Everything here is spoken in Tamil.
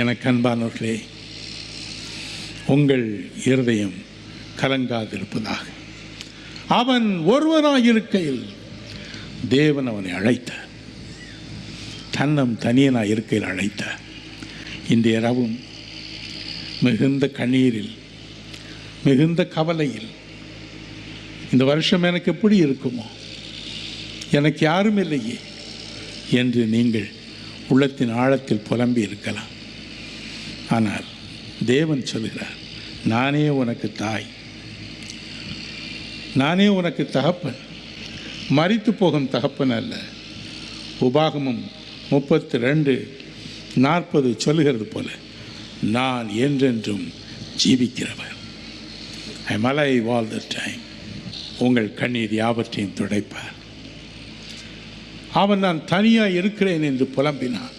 எனக்கு அன்பானவர்களே, உங்கள் இருதயம் கலங்காதிருப்பதாக. அவன் ஒருவனாயிருக்கையில் தேவன் அவனை அழைத்தார். தன்னம் தனியனாய் இருக்கையில் அழைத்தார். இந்த இரவும் மிகுந்த கண்ணீரில், மிகுந்த கவலையில், இந்த வருஷம் எனக்கு எப்படி இருக்குமோ, எனக்கு யாரும் இல்லையே என்று நீங்கள் உள்ளத்தின் ஆழத்தில் புலம்பி இருக்கலாம். ஆனால் தேவன் சொல்கிறார், நானே உனக்கு தாய், நானே உனக்கு தகப்பன், மரித்து போகும் தகப்பன் அல்ல. உபாகமம் 32:40 சொல்லுகிறது போல, நான் என்றென்றும் ஜீவிக்கிறவர். I am alive all the time. உங்கள் கண்ணீர் யாவற்றையும் துடைப்பார். அவன் நான் தனியாக இருக்கிறேன் என்று புலம்பினான்.